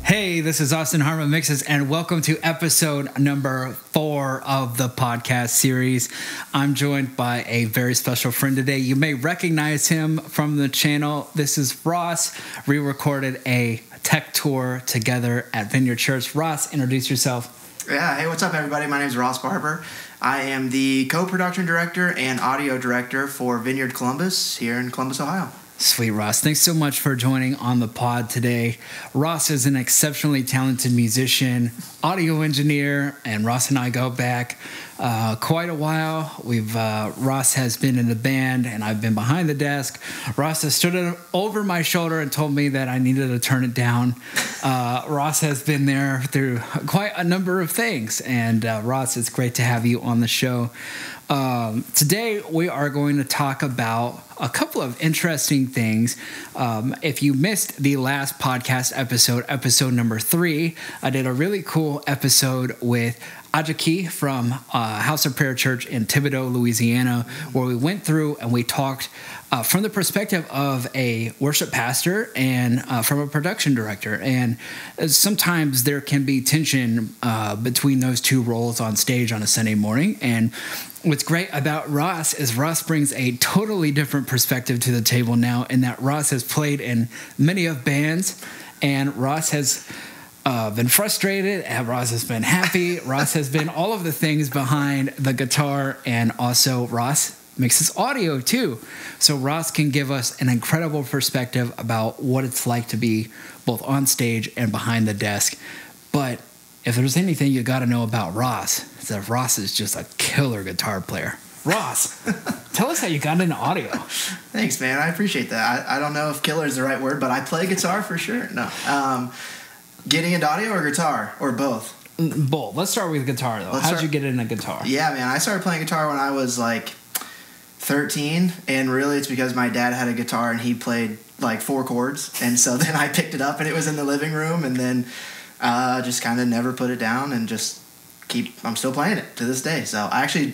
Hey, this is Austin Harman Mixes, and welcome to episode number 4 of the podcast series. I'm joined by a very special friend today. You may recognize him from the channel. This is Ross. We recorded a tech tour together at Vineyard Church. Ross, introduce yourself. Yeah, hey, what's up, everybody? My name is Ross Barber. I am the co-production director and audio director for Vineyard Columbus here in Columbus, Ohio. Sweet, Ross. Thanks so much for joining on the pod today. Ross is an exceptionally talented musician, audio engineer, and Ross and I go back quite a while. Ross has been in the band, and I've been behind the desk. Ross has stood over my shoulder and told me that I needed to turn it down. Ross has been there through quite a number of things, and Ross, it's great to have you on the show. Today, we are going to talk about a couple of interesting things. If you missed the last podcast episode number 3, I did a really cool episode with Ajaki from House of Prayer Church in Thibodaux, Louisiana, where we went through and we talked from the perspective of a worship pastor and from a production director. And sometimes there can be tension between those two roles on stage on a Sunday morning. And what's great about Ross is Ross brings a totally different perspective to the table now, in that Ross has played in many of bands, and Ross has been frustrated, and Ross has been happy. Ross has been all of the things behind the guitar, and also Ross mixes audio too. So Ross can give us an incredible perspective about what it's like to be both on stage and behind the desk. But if there's anything you got to know about Ross, it's that Ross is just a killer guitar player. Ross, tell us how you got into audio. Thanks, man. I appreciate that. I don't know if killer is the right word, but I play guitar for sure. No. Getting into audio or guitar, or both? Both. Let's start with guitar, though. How'd you get into guitar? Yeah, man. I started playing guitar when I was like 13, and really it's because my dad had a guitar and he played like 4 chords, and so then I picked it up and it was in the living room, and then just kind of never put it down, and I'm still playing it to this day. So I actually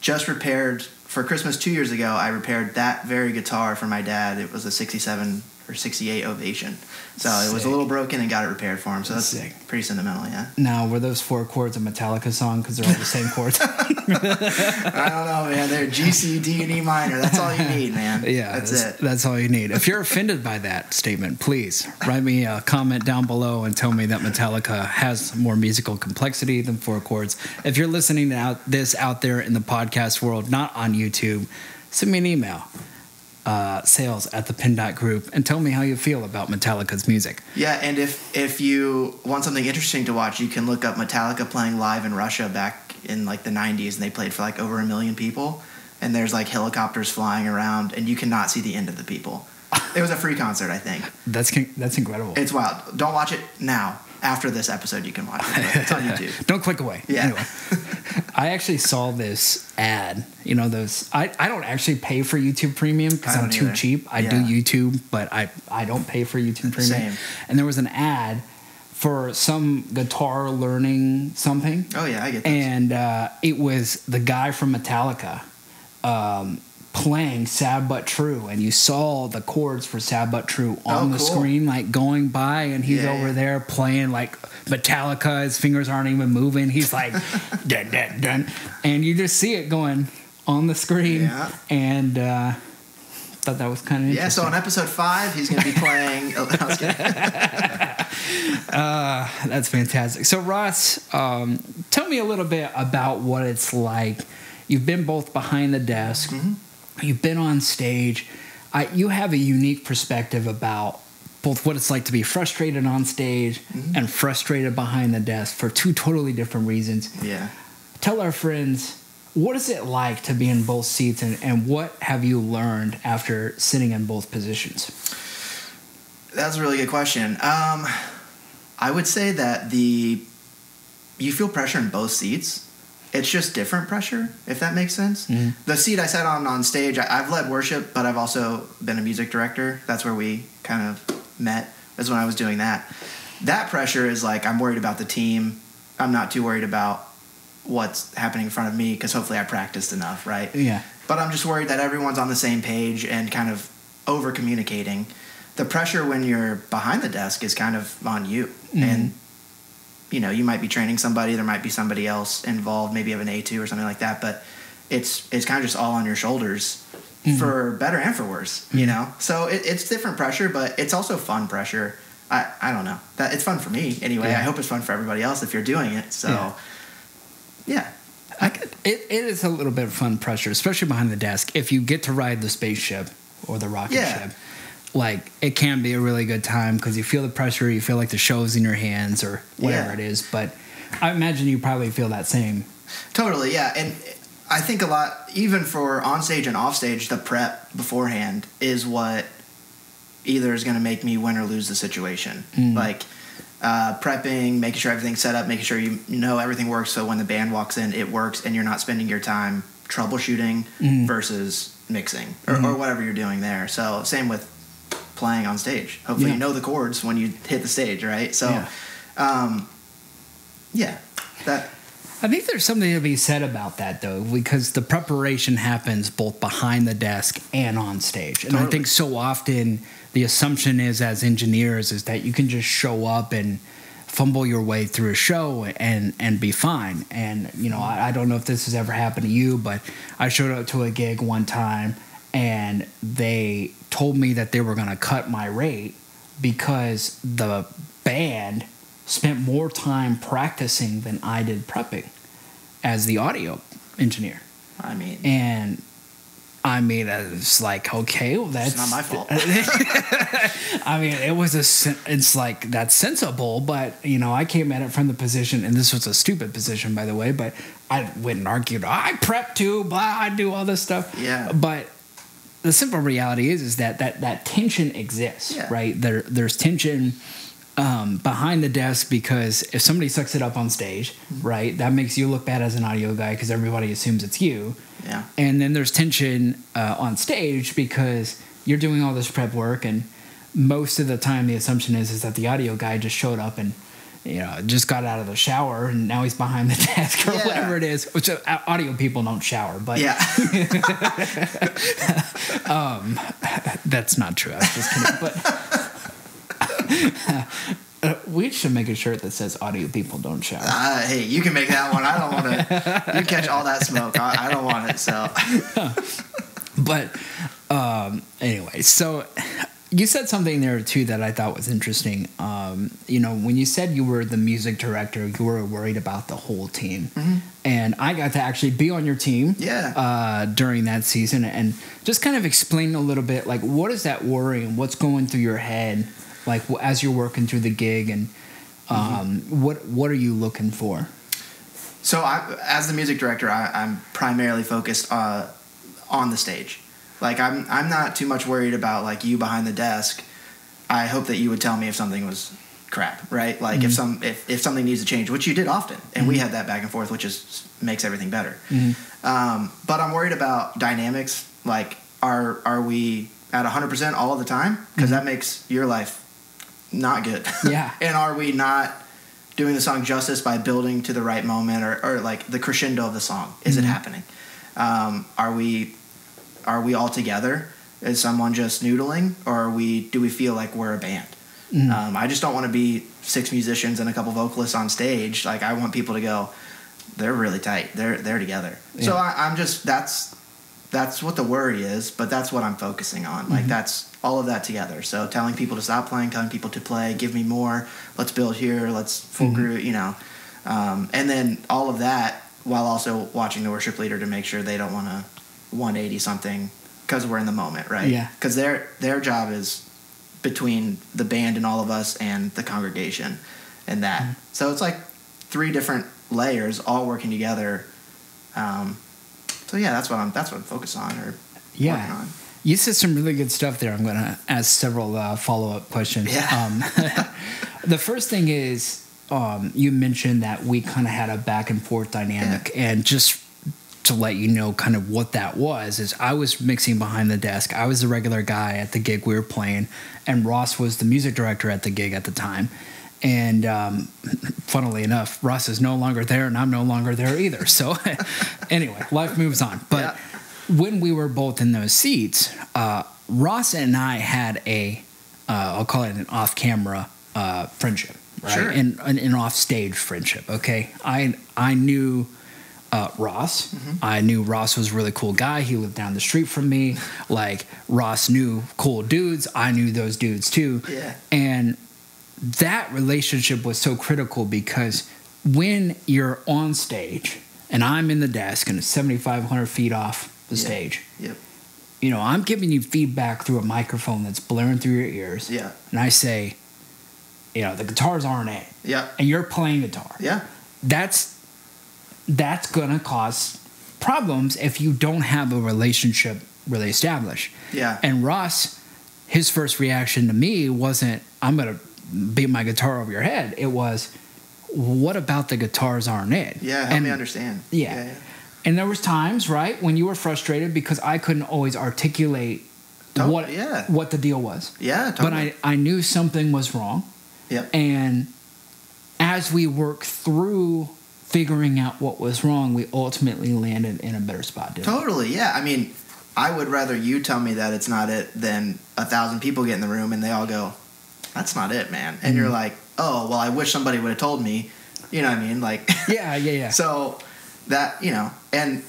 just repaired, for Christmas 2 years ago, I repaired that very guitar for my dad. It was a 67 or 68 Ovation. So it was a little broken and got it repaired for him. So that's pretty sentimental, yeah. Now, were those 4 chords a Metallica song because they're all the same chords? I don't know, man. They're G, C, D, and E minor. That's all you need, man. Yeah, that's it. That's all you need. If you're offended by that statement, please write me a comment down below and tell me that Metallica has more musical complexity than 4 chords. If you're listening to this out there in the podcast world, not on YouTube, send me an email. sales@Penn Group, and tell me how you feel about Metallica's music. Yeah, and if you want something interesting to watch, you can look up Metallica playing live in Russia back in like the 90s, and they played for like over 1 million people, and there's like helicopters flying around, and you cannot see the end of the people. It was a free concert, I think. That's incredible. It's wild. Don't watch it now. After this episode, you can watch it. It's on YouTube. Don't click away. Yeah. Anyway, I actually saw this ad. You know, those. I don't actually pay for YouTube Premium because I'm too cheap. I do YouTube, but I don't pay for YouTube Premium. Same. And there was an ad for some guitar learning something. Oh, yeah, I get those. And it was the guy from Metallica playing Sad But True, and you saw the chords for Sad But True on the screen, like going by, and he's over there playing like Metallica. His fingers aren't even moving. He's like dun, dun, dun, and you just see it going on the screen. And thought that was kind of interesting. So on episode 5 he's going to be playing that's fantastic. So Ross, tell me a little bit about what it's like. You've been both behind the desk. Mm-hmm. You've been on stage. You have a unique perspective about both what it's like to be frustrated on stage and frustrated behind the desk for 2 totally different reasons. Yeah. Tell our friends, what is it like to be in both seats, and what have you learned after sitting in both positions? That's a really good question. I would say that you feel pressure in both seats. It's just different pressure, if that makes sense. Mm-hmm. The seat I sat on stage, I've led worship, but I've also been a music director. That's where we kind of met. That's when I was doing that. That pressure is like, I'm worried about the team. I'm not too worried about what's happening in front of me because hopefully I practiced enough, right? Yeah. But I'm just worried that everyone's on the same page and kind of over-communicating. the pressure when you're behind the desk is kind of on you. And, you might be training somebody. There might be somebody else involved. Maybe you have an A2 or something like that. But it's kind of just all on your shoulders for better and for worse, So it's different pressure, but it's also fun pressure. I don't know. It's fun for me anyway. I hope it's fun for everybody else if you're doing it. So, It is a little bit of fun pressure, especially behind the desk. If you get to ride the spaceship or the rocket ship, like, it can be a really good time because you feel the pressure, you feel like the show's in your hands or whatever it is. But I imagine you probably feel that same. Totally, yeah. And I think a lot, even for on stage and off stage, the prep beforehand is what either is going to make me win or lose the situation. Like, prepping, making sure everything's set up, making sure you know everything works so when the band walks in, it works and you're not spending your time troubleshooting versus mixing or whatever you're doing there. So same with playing on stage. Hopefully you know the chords when you hit the stage, right? So, that... I think there's something to be said about that, though, because the preparation happens both behind the desk and on stage. And I think so often the assumption is, as engineers, is that you can just show up and fumble your way through a show and be fine. And, I don't know if this has ever happened to you, but I showed up to a gig one time and they told me that they were going to cut my rate because the band spent more time practicing than I did prepping as the audio engineer. It's like, okay, well, that's not my fault. It's like, that's sensible, but, I came at it from the position, and this was a stupid position, by the way, but I went and argued, I prep too, blah, I do all this stuff. Yeah. But the simple reality is that tension exists, right? There's tension behind the desk because if somebody sucks it up on stage, right, that makes you look bad as an audio guy because everybody assumes it's you. Yeah. And then there's tension on stage because you're doing all this prep work, and most of the time the assumption is that the audio guy just showed up and just got out of the shower and now he's behind the desk or whatever it is. Which audio people don't shower, but that's not true. I was just kidding, but. We should make a shirt that says audio people don't shower. Hey, you can make that one. I don't want to. You catch all that smoke. I don't want it. So, but anyway, so you said something there too that I thought was interesting. When you said you were the music director, you were worried about the whole team, and I got to actually be on your team. During that season, and just kind of explain a little bit, like, what is that worry and what's going through your head, like, as you're working through the gig, and what are you looking for? So, as the music director, I'm primarily focused on the stage. Like, I'm not too much worried about, like, you behind the desk. I hope that you would tell me if something was crap, right? Like, if something needs to change, which you did often, and we had that back and forth, which makes everything better. But I'm worried about dynamics. Like, are we at 100% all of the time? Because that makes your life not good. Yeah. And are we not doing the song justice by building to the right moment or like the crescendo of the song? Is it happening? Are we all together? Is someone just noodling, or do we feel like we're a band? I just don't want to be 6 musicians and a couple vocalists on stage. Like, I want people to go, they're really tight. They're together. Yeah. So I'm just that's what the worry is, but that's what I'm focusing on. Like, that's all of that together. So telling people to stop playing, telling people to play, give me more, let's build here, let's full groove, and then all of that while also watching the worship leader to make sure they don't want to 180 something because we're in the moment, right? Yeah. Because their job is between the band and all of us and the congregation and that. So it's like 3 different layers all working together. So yeah, that's what I'm focused on or working on. You said some really good stuff there. I'm going to ask several follow-up questions. Yeah. The first thing is you mentioned that we kind of had a back and forth dynamic, and just to let you know kind of what that was is I was mixing behind the desk. I was the regular guy at the gig we were playing, and Ross was the music director at the gig at the time. And funnily enough, Ross is no longer there, and I'm no longer there either. So anyway, life moves on. But when we were both in those seats, Ross and I had a I'll call it an off-camera friendship, right? Sure. And an off-stage friendship. Okay, I knew Ross. I knew Ross was a really cool guy. He lived down the street from me. Like, Ross knew cool dudes. I knew those dudes too. Yeah. And that relationship was so critical because when you're on stage and I'm in the desk and it's 7,500 feet off the stage, Yep. you know, I'm giving you feedback through a microphone that's blaring through your ears. Yeah. And I say, you know, the guitars aren't it. Yeah. And you're playing guitar. Yeah. That's going to cause problems if you don't have a relationship really established. Yeah. And Ross, his first reaction to me wasn't, I'm going to beat my guitar over your head. It was, what about the guitars aren't it? Yeah, help me understand. Yeah. And there was times, right, when you were frustrated because I couldn't always articulate what the deal was. Yeah, totally. But I knew something was wrong. Yep. And as we worked through figuring out what was wrong, we ultimately landed in a better spot. Totally, yeah. I mean, I would rather you tell me that it's not it than 1,000 people get in the room and they all go, that's not it, man. And you're like, oh, well, I wish somebody would have told me. You know what I mean? Like, yeah. So that, you know, and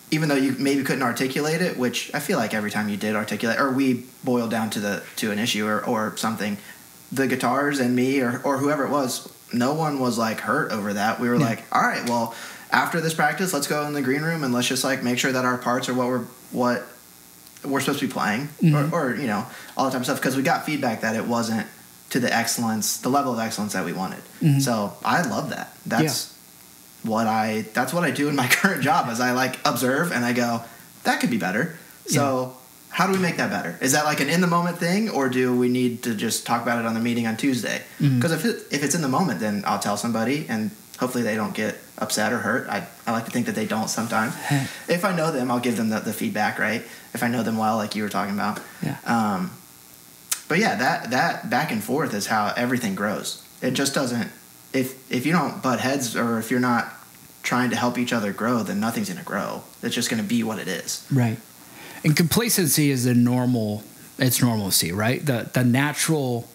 even though you maybe couldn't articulate it, which I feel like every time you did articulate, or we boiled down to an issue or something, the guitars and me or whoever it was, no one was like hurt over that. We were like, all right, well, after this practice, let's go in the green room and let's just like make sure that our parts are what we're supposed to be playing, or you know, all the time stuff, because we got feedback that it wasn't to the level of excellence that we wanted. So I love that. That's what I do in my current job, is I like observe and I go, that could be better. So how do we make that better? Is that like an in the moment thing, or do we need to just talk about it on the meeting on Tuesday? Because if it's in the moment, then I'll tell somebody and hopefully they don't get upset or hurt. I like to think that they don't sometimes. If I know them, I'll give them the feedback, right? If I know them well, like you were talking about. Yeah. But yeah, that back and forth is how everything grows. It just doesn't, if you don't butt heads or if you're not trying to help each other grow, then nothing's going to grow. It's just going to be what it is. Right. And complacency is it's normalcy, right? The natural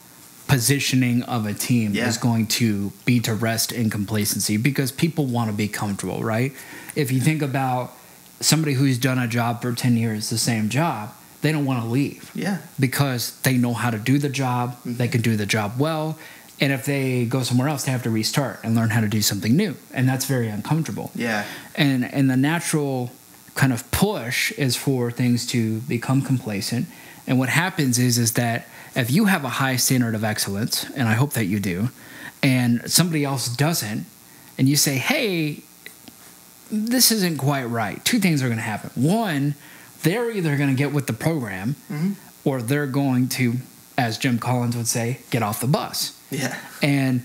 positioning of a team is going to be to rest in complacency because people want to be comfortable, right? If you think about somebody who's done a job for 10 years, the same job, they don't want to leave. Yeah. Because they know how to do the job, they can do the job well, and if they go somewhere else, they have to restart and learn how to do something new, and that's very uncomfortable. Yeah. And the natural kind of push is for things to become complacent, and what happens is that if you have a high standard of excellence, and I hope that you do, and somebody else doesn't, and you say, hey, this isn't quite right, two things are going to happen. One, they're either going to get with the program or they're going to, as Jim Collins would say, get off the bus. Yeah. And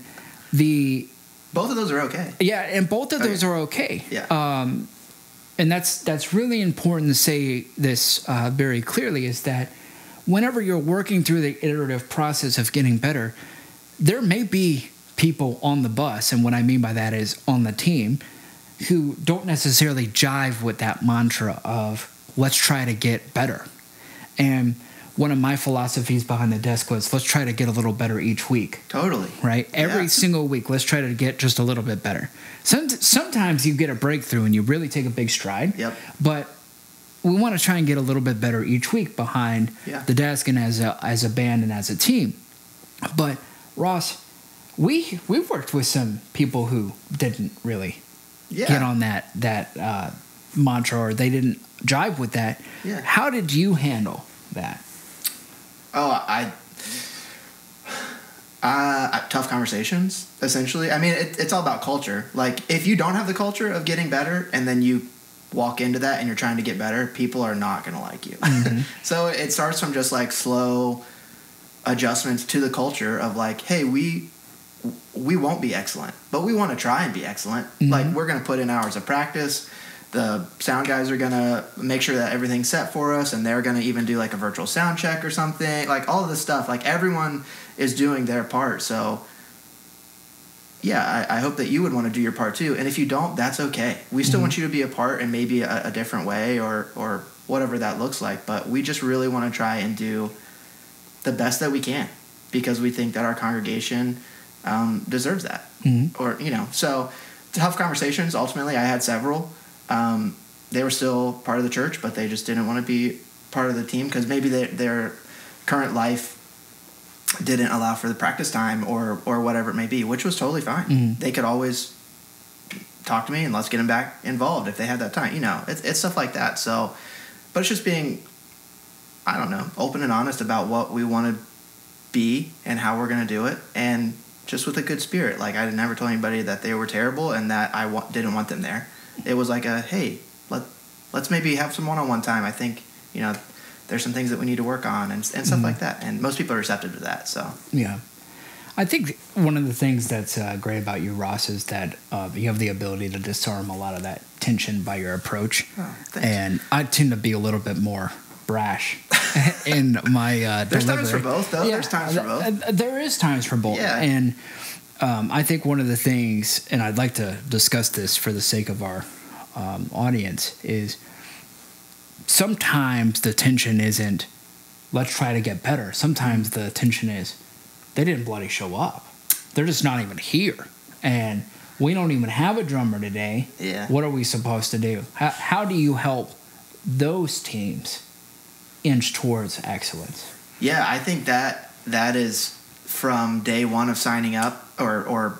both of those are okay. Yeah, and both of those are okay. Yeah. And that's really important to say this very clearly, is that whenever you're working through the iterative process of getting better, there may be people on the bus, and what I mean by that is on the team, who don't necessarily jive with that mantra of let's try to get better. And one of my philosophies behind the desk was let's try to get a little better each week. Totally. Right? Every single week, let's try to get just a little bit better. Sometimes you get a breakthrough and you really take a big stride. Yep. But we want to try and get a little bit better each week behind the desk and as a band and as a team. But Ross, we've worked with some people who didn't really get on that mantra, or they didn't jive with that. Yeah. How did you handle that? Oh, tough conversations, essentially. I mean, it's all about culture. Like, if you don't have the culture of getting better and then you walk into that and you're trying to get better, people are not going to like you. So it starts from just like slow adjustments to the culture of like, hey, we won't be excellent, but we want to try and be excellent. Like, we're going to put in hours of practice. The sound guys are going to make sure that everything's set for us, and they're going to even do like a virtual sound check or something. Like, all of this stuff, like everyone is doing their part. So yeah, I hope that you would want to do your part too. And if you don't, that's okay. We still want you to be a part in maybe a different way or whatever that looks like. But we just really want to try and do the best that we can. because we think that our congregation deserves that. Or, so tough conversations. Ultimately, I had several. They were still part of the church, but they just didn't want to be part of the team because maybe their current life didn't allow for the practice time or whatever it may be, which was totally fine. They could always talk to me and let's get them back involved if they had that time. It's stuff like that. So, but it's just being, I don't know, open and honest about what we want to be and how we're going to do it, and just with a good spirit. Like, I never told anybody that they were terrible and that I didn't want them there. It was like hey, let's maybe have some one-on-one time. I think, there's some things that we need to work on and stuff like that. And most people are receptive to that. So yeah. I think one of the things that's great about you, Ross, is that you have the ability to disarm a lot of that tension by your approach. Oh, thanks. And I tend to be a little bit more brash in my There's delivery. times for both, though. Yeah, There's times for both. There is times for both. Yeah. And I think one of the things, and I'd like to discuss this for the sake of our audience, is sometimes the tension isn't, let's try to get better. Sometimes the tension is, they didn't bloody show up. They're just not even here. And we don't even have a drummer today. Yeah. What are we supposed to do? How do you help those teams inch towards excellence? Yeah, I think that is from day one of signing up or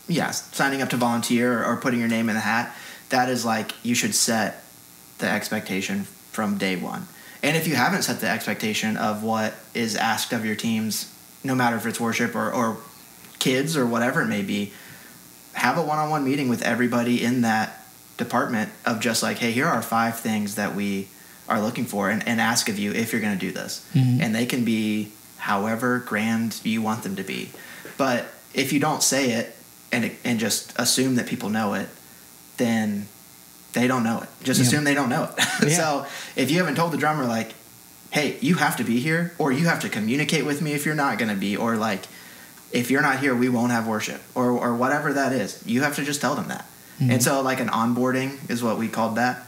signing up to volunteer or putting your name in the hat. That is like, you should set the expectation from day one. And if you haven't set the expectation of what is asked of your teams, no matter if it's worship or kids or whatever it may be, have a one-on-one meeting with everybody in that department of just like, hey, here are 5 things that we are looking for, and ask of you if you're going to do this. And they can be however grand you want them to be. But if you don't say it and just assume that people know it, then they don't know it. Just assume they don't know it. So if you haven't told the drummer, like, hey, you have to be here, or you have to communicate with me if you're not going to be, or like, if you're not here, we won't have worship, or whatever that is. You have to just tell them that. And so like an onboarding is what we called that.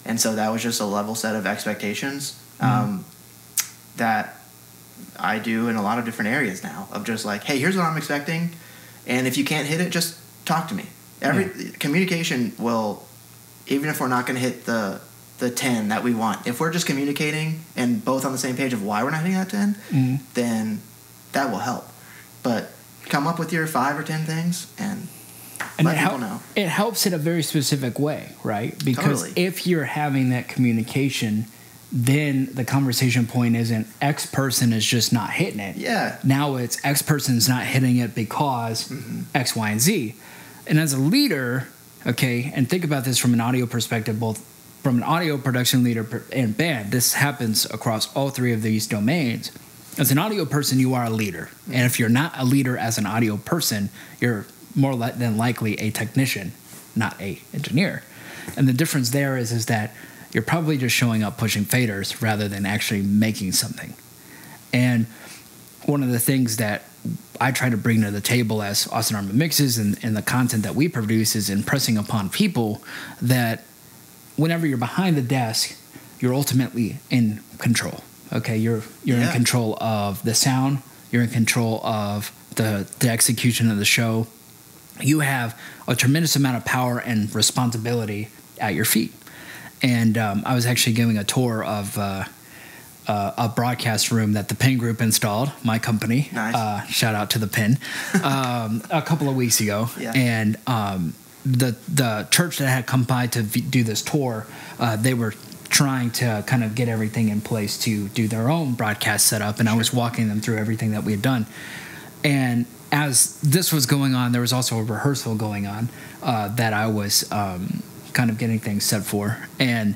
And so that was just a level set of expectations that I do in a lot of different areas now, of just like, hey, here's what I'm expecting. And if you can't hit it, just talk to me. Communication will, even if we're not going to hit the 10 that we want, if we're just communicating and both on the same page of why we're not hitting that 10, then that will help. But come up with your 5 or 10 things and let people know. It helps in a very specific way, right? Because if you're having that communication, then the conversation point isn't X person is just not hitting it. Yeah. Now it's X person's not hitting it because X, Y, and Z. And as a leader, okay, and think about this from an audio perspective, both from an audio production leader and band, this happens across all 3 of these domains. As an audio person, you are a leader. And if you're not a leader as an audio person, you're more than likely a technician, not a engineer. And the difference there is that you're probably just showing up pushing faders rather than actually making something. And one of the things that I try to bring to the table as Austin Harman Mixes and the content that we produce is impressing upon people that whenever you're behind the desk, you're ultimately in control. Okay, you're in control of the sound. You're in control of the execution of the show. You have a tremendous amount of power and responsibility at your feet. And I was actually giving a tour of a broadcast room that the Penn Group installed, my company. Nice. Shout out to the Penn. A couple of weeks ago. Yeah. And the church that had come by to do this tour, they were trying to kind of get everything in place to do their own broadcast setup, and I was walking them through everything that we had done. And as this was going on, there was also a rehearsal going on that I was kind of getting things set for. And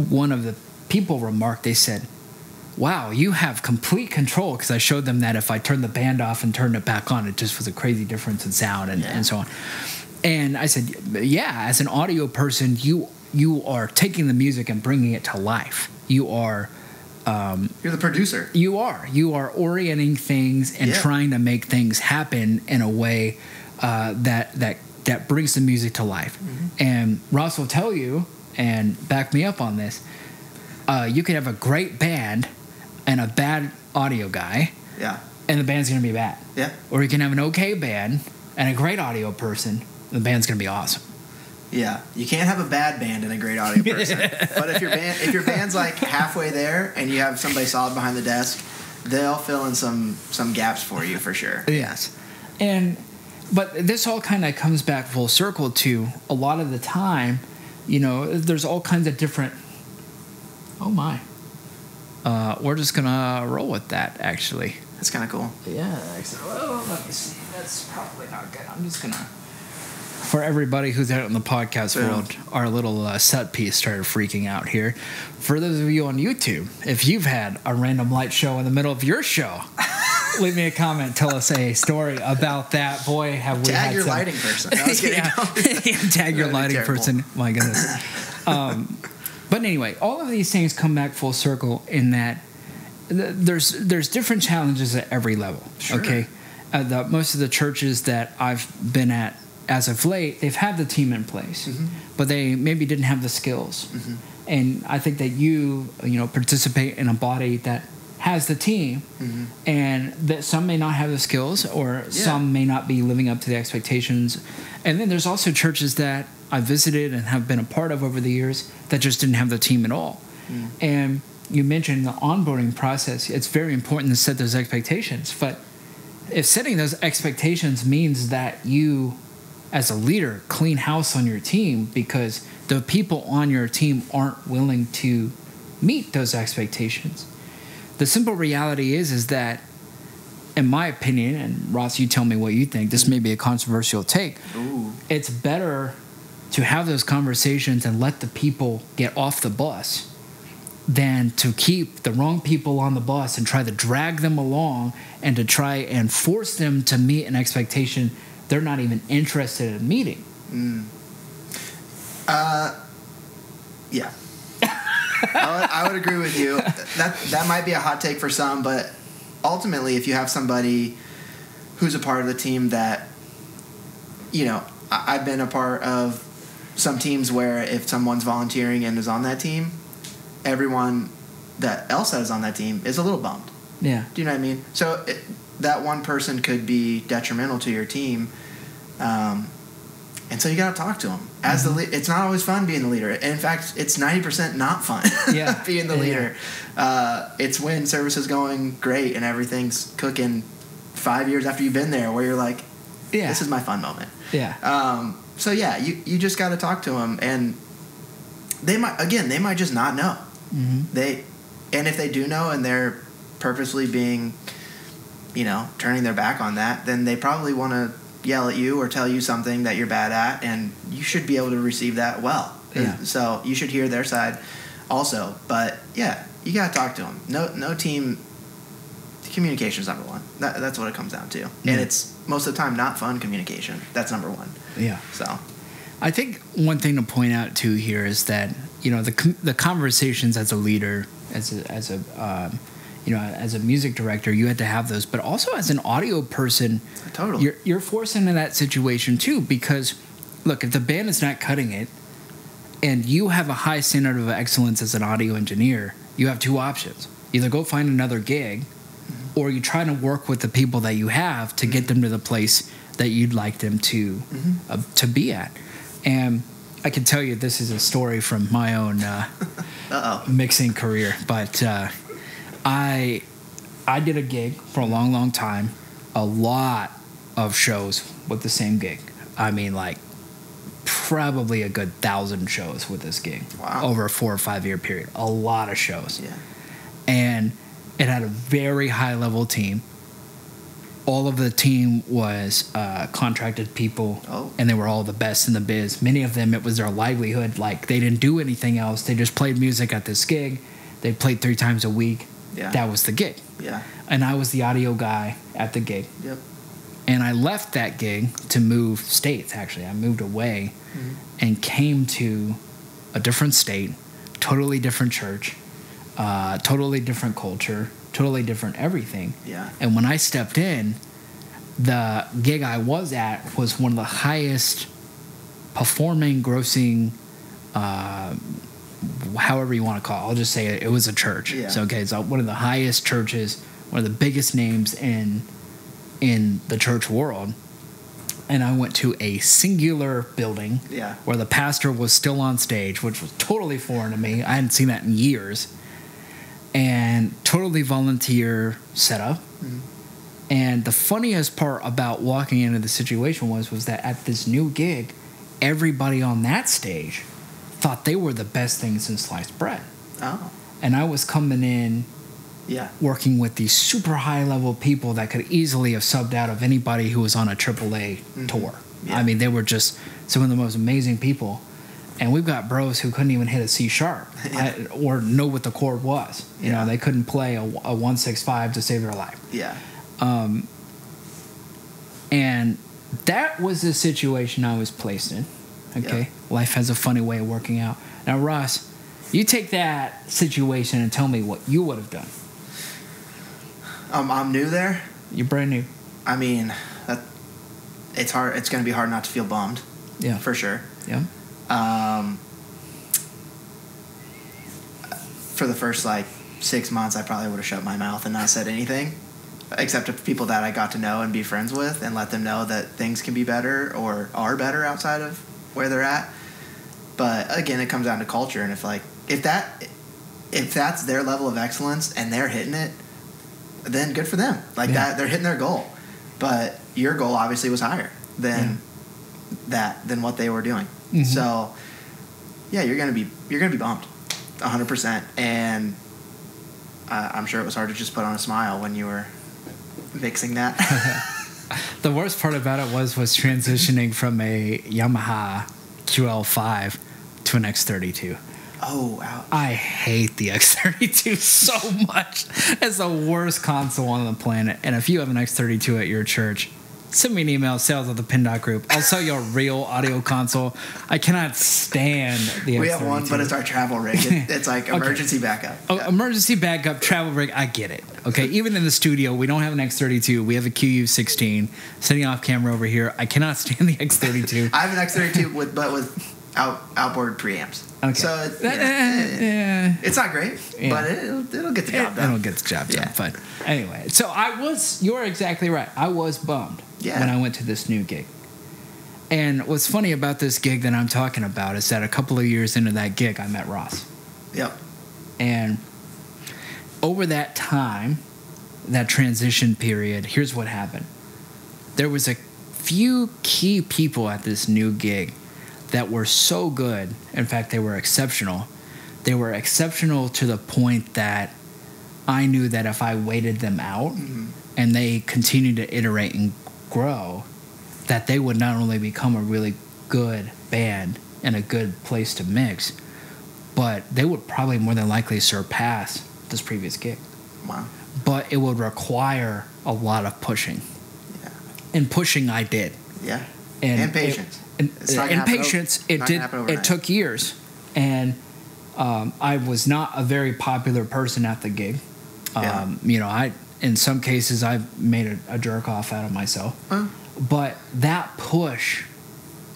one of the people remarked, they said, wow, you have complete control, because I showed them that if I turned the band off and turned it back on, it just was a crazy difference in sound and so on. And I said, yeah, as an audio person, you are taking the music and bringing it to life. You are you're the producer. You are orienting things and trying to make things happen in a way that brings the music to life. And Ross will tell you, and back me up on this, you could have a great band and a bad audio guy. Yeah. and the band's going to be bad. Yeah. Or you can have an okay band and a great audio person, and the band's going to be awesome. Yeah, you can't have a bad band and a great audio person. But if your band's like halfway there and you have somebody solid behind the desk, they'll fill in some gaps for you for sure. Yes. But this all kind of comes back full circle to a lot of the time, you know, there's all kinds of different. Oh my. We're just gonna roll with that. Actually, that's kind of cool. Yeah. Oh, let me see. That's probably not good. I'm just gonna. For everybody who's out in the podcast world, our little set piece started freaking out here. For those of you on YouTube, if you've had a random light show in the middle of your show, leave me a comment. Tell us a story about that. Boy, have we had tag your some... lighting person. No, I was kidding. Tag your lighting person. My goodness. But anyway, all of these things come back full circle in that there's different challenges at every level. Sure. Okay, most of the churches that I've been at as of late, they've had the team in place, but they maybe didn't have the skills. And I think that you participate in a body that has the team, and that some may not have the skills, or some may not be living up to the expectations. And then there's also churches that I visited and have been a part of over the years that just didn't have the team at all. And you mentioned the onboarding process. It's very important to set those expectations. But if setting those expectations means that you, as a leader, clean house on your team because the people on your team aren't willing to meet those expectations, the simple reality is that, in my opinion, and Ross, you tell me what you think, this may be a controversial take, it's better to have those conversations and let the people get off the bus than to keep the wrong people on the bus and try to drag them along and to try and force them to meet an expectation they're not even interested in meeting. Yeah. I would agree with you. That might be a hot take for some, but ultimately, if you have somebody who's a part of the team that, I've been a part of some teams where if someone's volunteering and is on that team, everyone that else that is on that team is a little bummed. Yeah. Do you know what I mean? So that one person could be detrimental to your team, and so you got to talk to them. As it's not always fun being the leader. In fact, it's 90% not fun being the leader. It's when service is going great and everything's cooking 5 years after you've been there, where you're like, this is my fun moment. Yeah. So you just got to talk to them, and they might just not know. And if they do know and they're purposely being, turning their back on that, then they probably want to yell at you or tell you something that you're bad at, and you should be able to receive that well. So you should hear their side also. But you got to talk to them. No team communication is number one. That's what it comes down to. And it's most of the time not fun communication. That's number one. Yeah. So I think one thing to point out too here is that the conversations as a leader, as a music director, you had to have those, but also as an audio person, totally, you're forced into that situation too. Because look, if the band is not cutting it, and you have a high standard of excellence as an audio engineer, you have two options: either go find another gig, or you try to work with the people that you have to get them to the place that you'd like them to be at. And I can tell you this is a story from my own mixing career, but I did a gig for a long, long time, a lot of shows with the same gig. I mean, like probably a good 1,000 shows with this gig. Wow. Over a 4 or 5 year period. A lot of shows. Yeah. And it had a very high level team. All of the team was contracted people, and they were all the best in the biz. Many of them, it was their livelihood. Like, they didn't do anything else. They just played music at this gig. They played 3 times a week. Yeah. That was the gig. Yeah. And I was the audio guy at the gig. Yep. And I left that gig to move states, actually. I moved away and came to a different state, totally different church, totally different culture, totally different everything. Yeah. And when I stepped in, the gig I was at was one of the highest performing, grossing, however you want to call it. I'll just say it was a church. Yeah. So, okay, so one of the highest churches one of the biggest names in the church world. And I went to a singular building where the pastor was still on stage, which was totally foreign to me. I hadn't seen that in years. And totally volunteer setup. Mm-hmm. And the funniest part about walking into the situation was that at this new gig, everybody on that stage thought they were the best thing since sliced bread. Oh. And I was coming in working with these super high-level people that could easily have subbed out of anybody who was on a AAA tour. Yeah. I mean, they were just some of the most amazing people. And we've got bros who couldn't even hit a C sharp or know what the chord was. You know, they couldn't play a 165 to save their life. Yeah. And that was the situation I was placed in. Okay. Yep. Life has a funny way of working out. Now, Ross, you take that situation and tell me what you would have done. I'm new there. You're brand new. I mean, it's hard. It's going to be hard not to feel bummed. Yeah. For sure. Yeah. For the first 6 months, I probably would have shut my mouth and not said anything, except to people that I got to know and be friends with, and let them know that things can be better or are better outside of where they're at. But again, it comes down to culture, and if that's their level of excellence and they're hitting it, then good for them. That they're hitting their goal. But your goal obviously was higher than what they were doing. Mm-hmm. So you're gonna be bummed 100%. And I'm sure it was hard to just put on a smile when you were mixing that. The worst part about it was transitioning from a Yamaha QL5 to an X32. Oh, ouch. I hate the X32 so much. It's the worst console on the planet. And if you have an X32 at your church, send me an email, sales@the Group. I'll sell you a real audio console. I cannot stand the X32. We have one, but it's our travel rig. It's like emergency backup. Oh, emergency backup, travel rig, I get it. Okay, even in the studio, we don't have an X32. We have a QU16 sitting off camera over here. I cannot stand the X32. I have an X32 with outboard preamps. Okay. So it's not great, but it'll get the job done. It'll get the job done. But anyway, so you're exactly right. I was bummed when I went to this new gig. And what's funny about this gig that I'm talking about is that a couple of years into that gig, I met Ross. Yep. And over that time, that transition period, here's what happened. There was a few key people at this new gig that were so good. In fact, they were exceptional. They were exceptional to the point that I knew that if I waited them out and they continued to iterate and grow, that they would not only become a really good band and a good place to mix, but they would probably more than likely surpass this previous gig. Wow. But it would require a lot of pushing. Yeah. And pushing I did. Yeah. And patience. And patience, it took years. And I was not a very popular person at the gig. In some cases, I've made a jerk off out of myself. But that push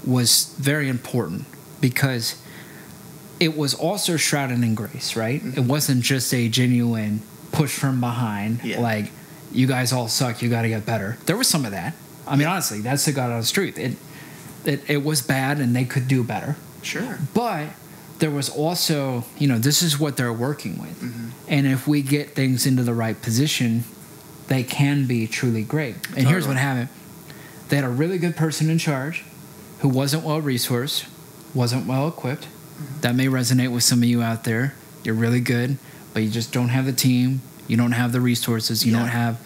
was very important because it was also shrouded in grace, right? Mm-hmm. It wasn't just a genuine push from behind, like, you guys all suck, you got to get better. There was some of that. I mean, honestly, that's the God honest truth. It was bad and they could do better. Sure. But there was also, this is what they're working with. Mm-hmm. And if we get things into the right position, they can be truly great. And totally. Here's what happened. They had a really good person in charge who wasn't well-resourced, wasn't well-equipped. Mm-hmm. That may resonate with some of you out there. You're really good, but you just don't have the team. You don't have the resources. You don't have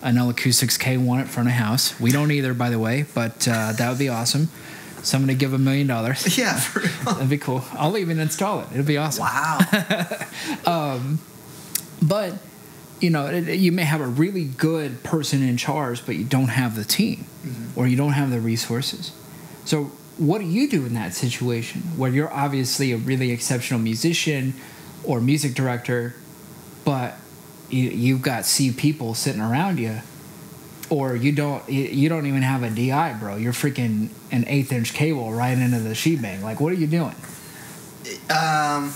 an L-Acoustics K1 at front of house. We don't either, by the way, but that would be awesome. Somebody give $1 million. Yeah, for real. That'd be cool. I'll even install it. It'll be awesome. Wow. But, you may have a really good person in charge, but you don't have the team or you don't have the resources. So what do you do in that situation where you're obviously a really exceptional musician or music director, but you've got C people sitting around you, or you don't even have a DI, bro. You're freaking an 1/8-inch cable right into the shebang. Like, what are you doing? I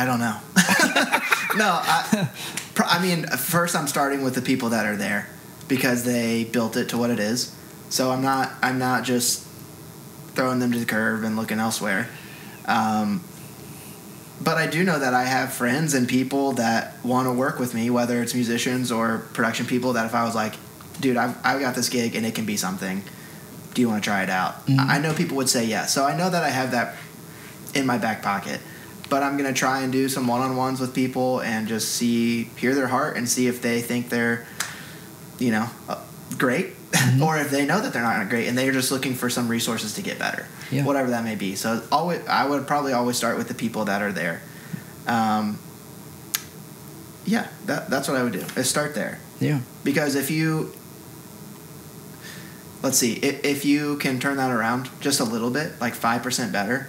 don't know. No, I mean, first I'm starting with the people that are there because they built it to what it is. So I'm not just throwing them to the curb and looking elsewhere. But I do know that I have friends and people that want to work with me, whether it's musicians or production people, that if I was like, dude, I've got this gig and it can be something. Do you want to try it out? Mm-hmm. I know people would say yes. So I know that I have that in my back pocket. But I'm going to try and do some one-on-ones with people and just hear their heart and see if they think they're, great. Mm-hmm. Or if they know that they're not great and they're just looking for some resources to get better. Yeah. Whatever that may be. So I would probably always start with the people that are there. That's what I would do, is start there. Yeah. Because if you can turn that around just a little bit, like 5% better,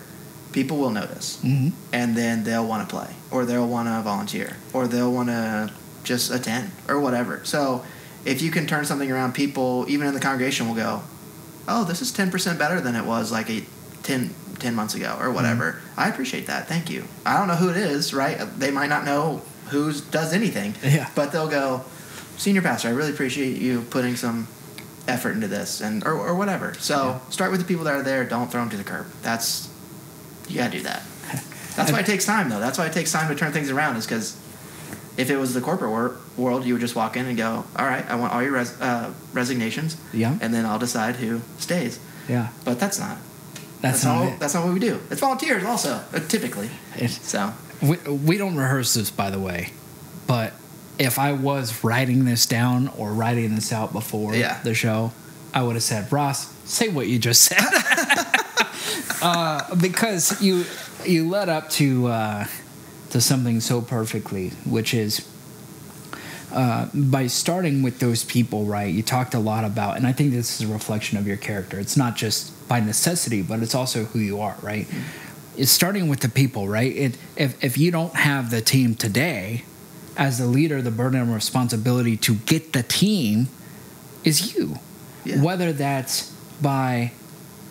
people will notice. Mm-hmm. And then they'll want to play, or they'll want to volunteer, or they'll want to just attend, or whatever. So if you can turn something around, people, even in the congregation, will go, oh, this is 10% better than it was like 10 months ago, or whatever. Mm-hmm. I appreciate that. Thank you. I don't know who it is, right? They might not know who does anything, but they'll go, Senior Pastor, I really appreciate you putting some effort into this, and or whatever. So start with the people that are there. Don't throw them to the curb. You got to do that. That's why it takes time, though. That's why it takes time to turn things around, is because if it was the corporate world, you would just walk in and go, all right, I want all your resignations, and then I'll decide who stays. Yeah. But that's not what we do. It's volunteers also, typically. We don't rehearse this, by the way, but if I was writing this down or writing this out before the show, I would have said, Ross, say what you just said. Because you led up to something so perfectly, which is by starting with those people, right? You talked a lot about, and I think this is a reflection of your character. It's not just by necessity, but it's also who you are, right? Mm-hmm. It's starting with the people, right? If you don't have the team today, as the leader, the burden and responsibility to get the team is you. Yeah. Whether that's by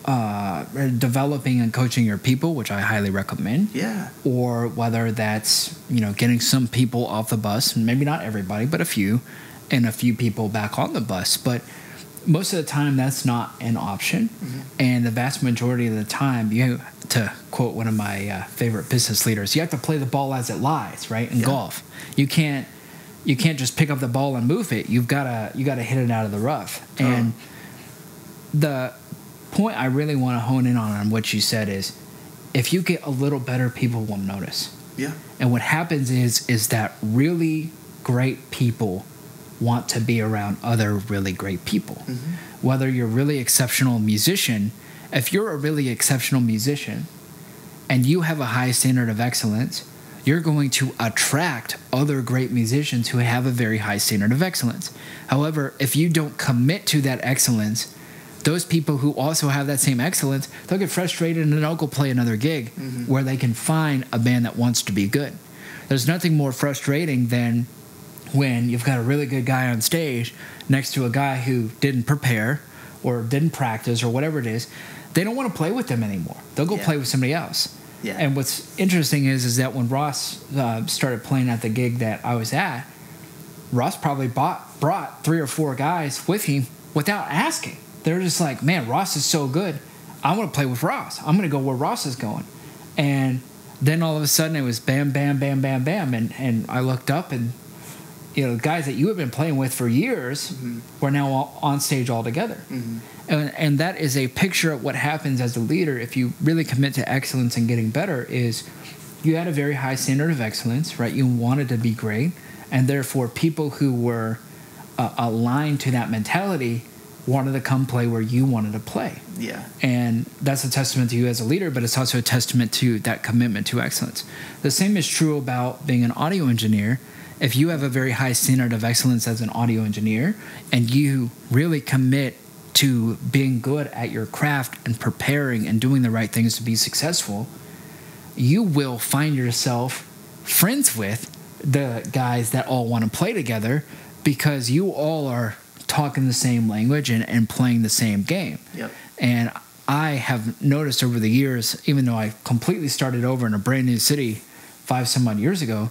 developing and coaching your people, which I highly recommend. Yeah. Or whether that's, getting some people off the bus, and maybe not everybody, but a few, and a few people back on the bus. But most of the time, that's not an option. Mm-hmm. And the vast majority of the time, to quote one of my favorite business leaders, you have to play the ball as it lies, right? In golf, you can't just pick up the ball and move it. You gotta hit it out of the rough. Oh. And the point I really want to hone in on what you said is, if you get a little better, people will notice. Yeah. And what happens is that really great people want to be around other really great people. Mm-hmm. Whether you're a really exceptional musician, if you're a really exceptional musician and you have a high standard of excellence, you're going to attract other great musicians who have a very high standard of excellence. However, if you don't commit to that excellence, those people who also have that same excellence, they'll get frustrated and they'll go play another gig where they can find a band that wants to be good. There's nothing more frustrating than when you've got a really good guy on stage next to a guy who didn't prepare or didn't practice or whatever it is. They don't want to play with them anymore. They'll go play with somebody else. Yeah. And what's interesting is that when Ross started playing at the gig that I was at, Ross probably brought 3 or 4 guys with him without asking. They're just like, man, Ross is so good. I want to play with Ross. I'm going to go where Ross is going. And then all of a sudden it was bam, bam, bam, bam, bam. And I looked up and, guys that you have been playing with for years were now on stage all together. Mm-hmm. And that is a picture of what happens as a leader if you really commit to excellence and getting better. Is you had a very high standard of excellence, right? You wanted to be great. And therefore people who were aligned to that mentality wanted to come play where you wanted to play. Yeah. And that's a testament to you as a leader, but it's also a testament to that commitment to excellence. The same is true about being an audio engineer. If you have a very high standard of excellence as an audio engineer and you really commit to being good at your craft and preparing and doing the right things to be successful, you will find yourself friends with the guys that all want to play together because you all are talking the same language and playing the same game. Yep. And I have noticed over the years, even though I completely started over in a brand new city 5 some odd years ago,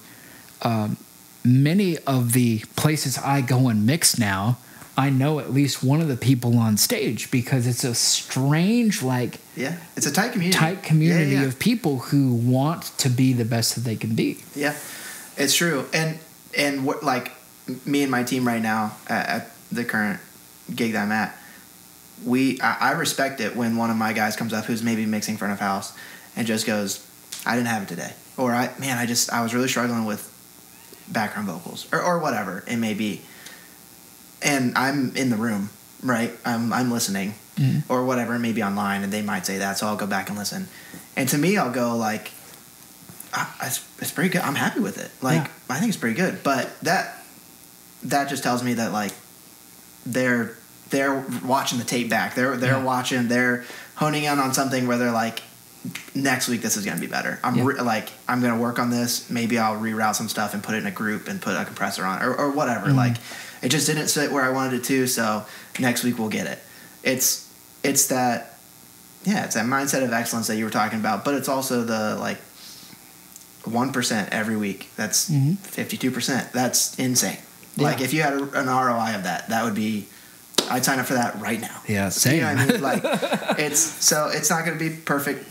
many of the places I go and mix now, I know at least one of the people on stage because it's a strange, like... Yeah, it's a tight community. Of people who want to be the best that they can be. Yeah, it's true. And what, like, me and my team right now at the current gig that I'm at, I respect it when one of my guys comes up who's maybe mixing front of house and just goes, I didn't have it today. Or, I was really struggling with background vocals or whatever it may be. And I'm in the room, right? I'm listening or whatever, maybe online, and they might say that, so I'll go back and listen. And to me, I'll go like, it's pretty good. I'm happy with it. Like, I think it's pretty good. But that just tells me that, like, they're watching the tape back. They're watching. They're honing in on something where they're like, next week this is gonna be better. I'm gonna work on this. Maybe I'll reroute some stuff and put it in a group and put a compressor on or whatever. Like, it just didn't sit where I wanted it to. So next week we'll get it. It's that mindset of excellence that you were talking about. But it's also the like 1% every week. That's 52%. That's insane. Yeah. Like, if you had an ROI of that would be, I'd sign up for that right now. Yeah, same. You know what I mean? Like, it's not going to be perfect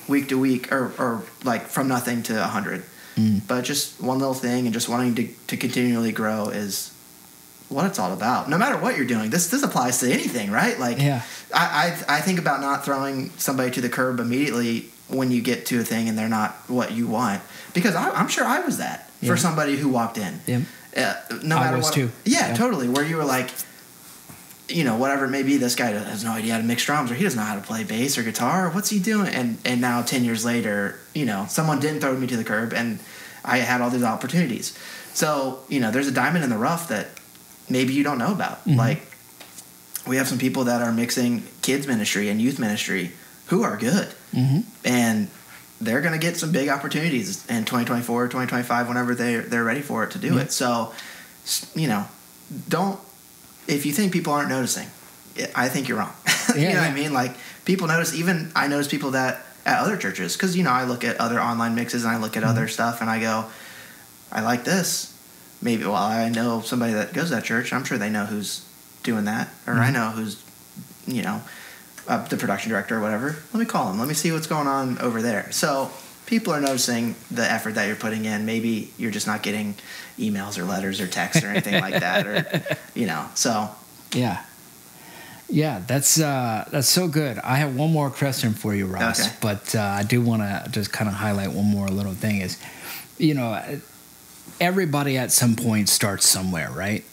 week to week or like from nothing to 100. But just one little thing and just wanting to continually grow is what it's all about. No matter what you're doing, this applies to anything, right? Like, I think about not throwing somebody to the curb immediately when you get to a thing and they're not what you want, because I'm sure I was that for somebody who walked in. No matter what. Too. Yeah, totally. Where you were like, you know, whatever it may be, this guy has no idea how to mix drums, or he doesn't know how to play bass or guitar. What's he doing? And now 10 years later, you know, someone didn't throw me to the curb, and I had all these opportunities. So, you know, there's a diamond in the rough that maybe you don't know about. Like, we have some people that are mixing kids ministry and youth ministry who are good. And they're going to get some big opportunities in 2024, 2025, whenever they're ready for it to do it. So, you know, if you think people aren't noticing, I think you're wrong. You know what I mean? Like, people notice. Even I notice people that at other churches, because, you know, I look at other online mixes and I look at other stuff and I go, I like this. Maybe, well, I know somebody that goes to that church. I'm sure they know who's doing that, or I know who's, you know, the production director or whatever. Let me call him. Let me see what's going on over there. So people are noticing the effort that you're putting in. Maybe you're just not getting emails or letters or texts or anything like that, or, you know. So yeah, that's so good. I have one more question for you, Ross. Okay. But I do want to just kind of highlight one more little thing. Is, you know, everybody at some point starts somewhere, right?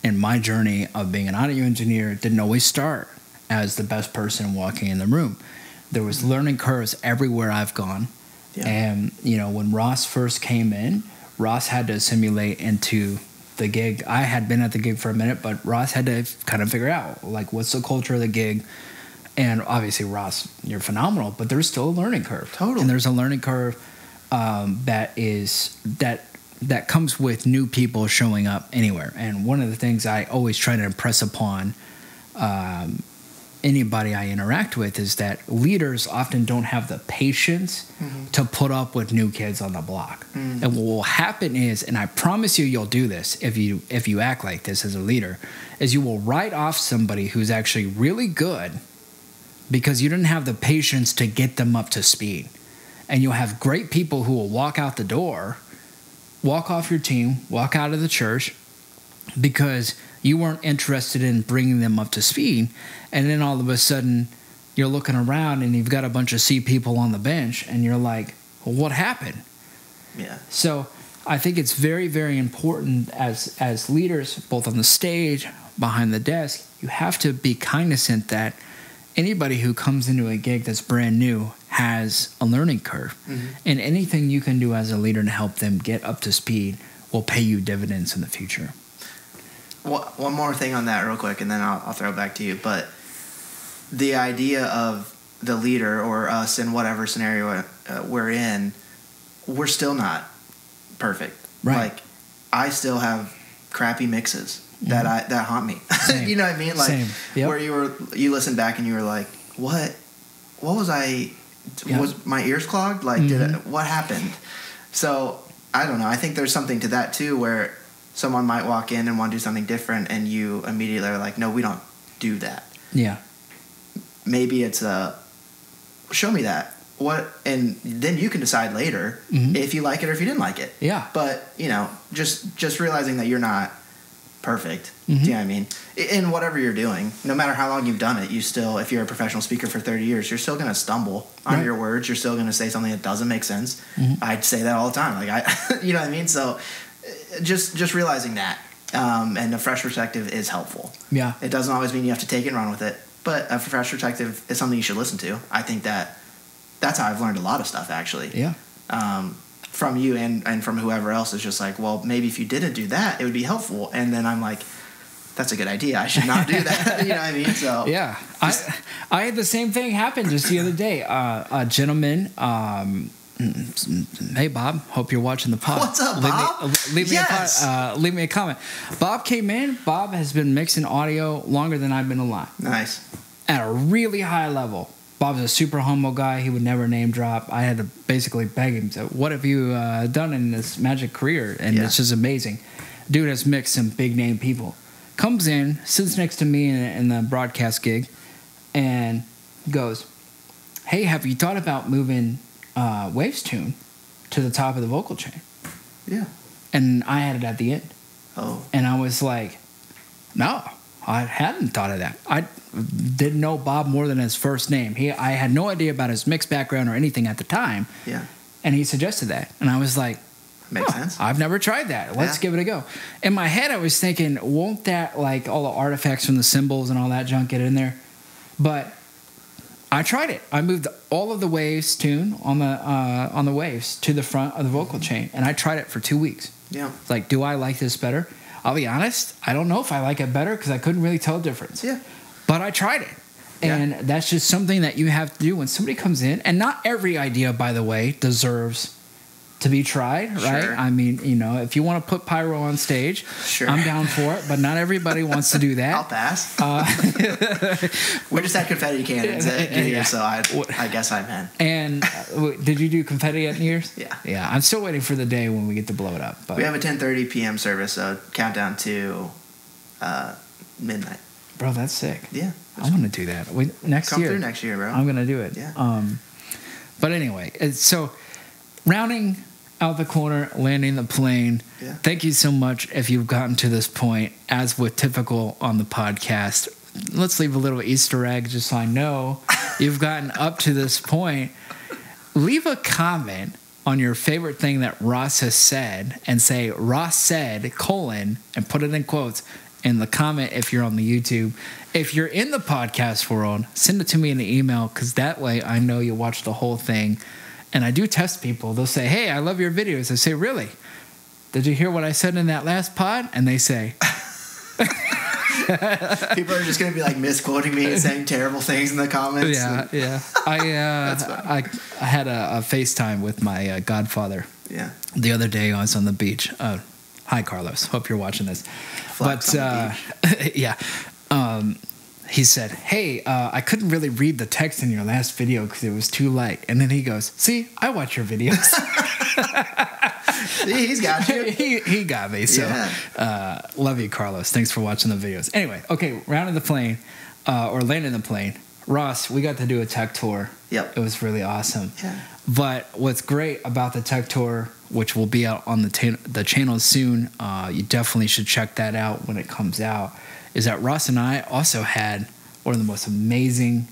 In my journey of being an audio engineer, didn't always start as the best person walking in the room. There was learning curves everywhere I've gone. Yeah. And, you know, when Ross first came in, Ross had to assimilate into the gig. I had been at the gig for a minute, but Ross had to kind of figure out, like, what's the culture of the gig? And obviously, Ross, you're phenomenal, but there's still a learning curve. Totally. And there's a learning curve that comes with new people showing up anywhere. And one of the things I always try to impress upon anybody I interact with is that leaders often don't have the patience to put up with new kids on the block. And what will happen is, and I promise you'll do this if you act like this as a leader, is you will write off somebody who's actually really good because you didn't have the patience to get them up to speed. And you'll have great people who will walk out the door, walk off your team, walk out of the church because you weren't interested in bringing them up to speed. And then all of a sudden you're looking around and you've got a bunch of C people on the bench and you're like, well, what happened? Yeah. So I think it's very, very important as leaders, both on the stage, behind the desk, you have to be cognizant that anybody who comes into a gig that's brand new has a learning curve. And anything you can do as a leader to help them get up to speed will pay you dividends in the future. Well, one more thing on that real quick, and then I'll throw it back to you. But the idea of the leader or us in whatever scenario we're in, we're still not perfect. Right. Like, I still have crappy mixes that haunt me. You know what I mean? Like, where you listen back and you were like, what was I? Was my ears clogged? Like, what happened? So I don't know. I think there's something to that too, where someone might walk in and want to do something different, and you immediately are like, no, we don't do that. Yeah. Maybe it's show me that. What, and then you can decide later if you like it or if you didn't like it. Yeah. But, just realizing that you're not perfect. Do you know what I mean? In whatever you're doing, no matter how long you've done it, you still, if you're a professional speaker for 30 years, you're still going to stumble on your words. You're still going to say something that doesn't make sense. I'd say that all the time. Like you know what I mean? So just realizing that, and a fresh perspective is helpful. Yeah. It doesn't always mean you have to take it and run with it, but a fresh perspective is something you should listen to. I think that's how I've learned a lot of stuff, actually. Yeah. From you and from whoever else is just like, well, maybe if you didn't do that, it would be helpful. And then I'm like, that's a good idea. I should not do that. You know what I mean? So yeah, I had the same thing happen just the other day. A gentleman, hey Bob, hope you're watching the pod. What's up, Bob? Leave me a comment. Bob came in. Bob has been mixing audio longer than I've been alive. Nice. At a really high level. Bob's a super humble guy. He would never name drop. I had to basically beg him. So, what have you done in this magic career? And it's just amazing. Dude has mixed some big name people. Comes in, sits next to me in the broadcast gig, and goes, "Hey, have you thought about moving Waves Tune to the top of the vocal chain?" Yeah. And I had it at the end. Oh. And I was like, no, I hadn't thought of that. I didn't know Bob more than his first name. I had no idea about his mix background or anything at the time. Yeah. And he suggested that. And I was like, makes sense. I've never tried that. Let's give it a go. In my head, I was thinking, won't that, like, all the artifacts from the cymbals and all that junk get in there? But I tried it. I moved all of the Waves tune on the Waves to the front of the vocal chain, and I tried it for 2 weeks. Yeah. It's like, do I like this better? I'll be honest, I don't know if I like it better because I couldn't really tell the difference. Yeah. But I tried it. And that's just something that you have to do when somebody comes in. And not every idea, by the way, deserves to be tried, right? Sure. I mean, if you want to put pyro on stage, I'm down for it, but not everybody wants to do that. I'll pass. We just had confetti cannons at New Year's, so I guess I'm in. And did you do confetti at New Year's? Yeah. Yeah, I'm still waiting for the day when we get to blow it up. But we have a 10:30 p.m. service, so countdown to midnight. Bro, that's sick. Yeah. I want to do that. Come through next year, bro. I'm going to do it. Yeah. But anyway, so rounding out the corner, landing the plane. Yeah. Thank you so much if you've gotten to this point. As with typical on the podcast, let's leave a little Easter egg just so I know you've gotten up to this point. Leave a comment on your favorite thing that Ross has said and say, Ross said, and put it in quotes in the comment if you're on the YouTube. If you're in the podcast world, send it to me in the email because that way I know you watched the whole thing. And I do test people. They'll say, hey, I love your videos. I say, really? Did you hear what I said in that last pod? And they say. People are just going to be like misquoting me and saying terrible things in the comments. Yeah. I had a FaceTime with my godfather. Yeah. The other day I was on the beach. Hi, Carlos. Hope you're watching this. Flex on the beach. Yeah. He said, hey, I couldn't really read the text in your last video because it was too light. And then he goes, see, I watch your videos. See, he's got you. he got me. So love you, Carlos. Thanks for watching the videos. Anyway, okay, rounding the plane or landing the plane. Ross, we got to do a tech tour. Yep. It was really awesome. Yeah. But what's great about the tech tour, which will be out on the channel soon, you definitely should check that out when it comes out, is that Ross and I also had one of the most amazing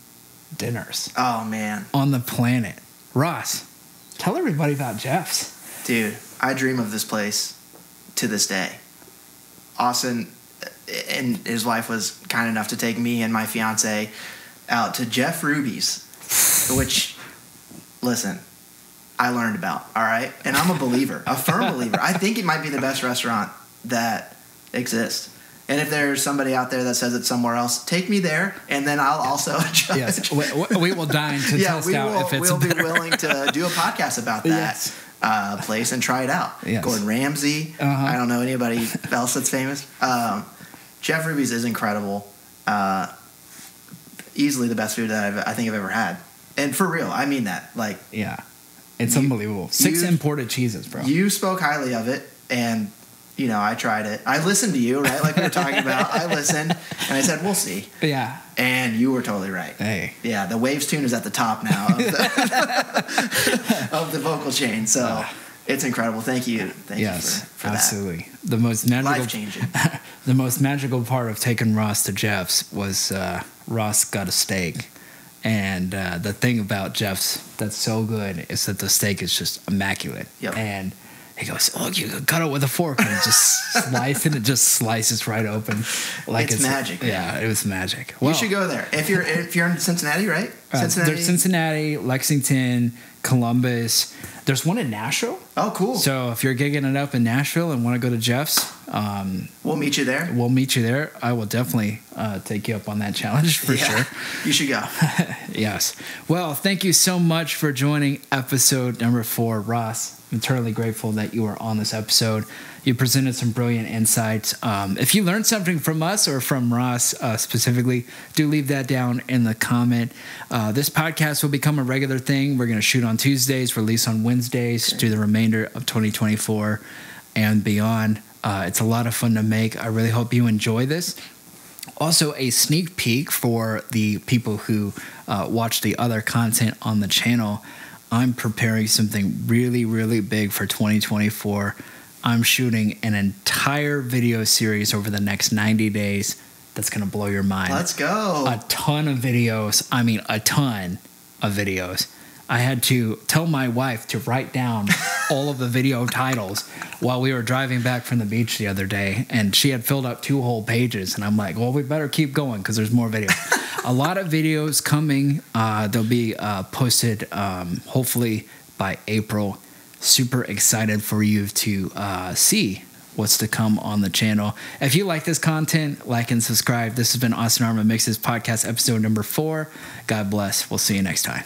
dinners. Oh, man. On the planet. Ross, tell everybody about Jeff's. Dude, I dream of this place to this day. Austin and his wife was kind enough to take me and my fiance out to Jeff Ruby's, which, listen, I learned about, all right? And I'm a believer, a firm believer. I think it might be the best restaurant that exists. And if there's somebody out there that says it's somewhere else, take me there, and then I'll also judge. Yes, we will dine to test out if it's better. We'll be willing to do a podcast about that place and try it out. Yes. Gordon Ramsay. I don't know anybody else that's famous. Jeff Ruby's is incredible. Easily the best food that I think I've ever had. And for real, I mean that. Like, yeah. It's unbelievable. 6 imported cheeses, bro. You spoke highly of it, and I tried it. I listened to you, right? Like we were talking about. I listened, and I said, "We'll see." Yeah. And you were totally right. Hey. Yeah, the Waves tune is at the top now of the vocal chain. So it's incredible. Thank you. Thank you for absolutely. that. The most magical, life-changing. The most magical part of taking Ross to Jeff's was Ross got a steak. And the thing about Jeff's that's so good is that the steak is just immaculate. Yep. And he goes, "Oh, you can cut it with a fork," and just slice it. It just slices right open. Like it's magic. Yeah, it was magic. Well, you should go there if you're in Cincinnati, right? There's Cincinnati, Lexington, Columbus. There's one in Nashville. Oh, cool. So if you're gigging it up in Nashville and want to go to Jeff's, we'll meet you there. We'll meet you there. I will definitely take you up on that challenge for sure. You should go. Yes. Well, thank you so much for joining episode number 4, Ross. I'm eternally grateful that you were on this episode. You presented some brilliant insights. If you learned something from us or from Ross specifically, do leave that down in the comment. This podcast will become a regular thing. We're going to shoot on Tuesdays, release on Wednesdays through the remainder of 2024 and beyond. It's a lot of fun to make. I really hope you enjoy this. Also, a sneak peek for the people who watch the other content on the channel. I'm preparing something really, really big for 2024. I'm shooting an entire video series over the next 90 days that's going to blow your mind. Let's go. A ton of videos. I mean, a ton of videos. I had to tell my wife to write down all of the video titles while we were driving back from the beach the other day, and she had filled up 2 whole pages, and I'm like, well, we better keep going because there's more videos. A lot of videos coming. They'll be posted hopefully by April. Super excited for you to see what's to come on the channel. If you like this content, like and subscribe. This has been Austin Harman Mixes podcast episode number 4. God bless. We'll see you next time.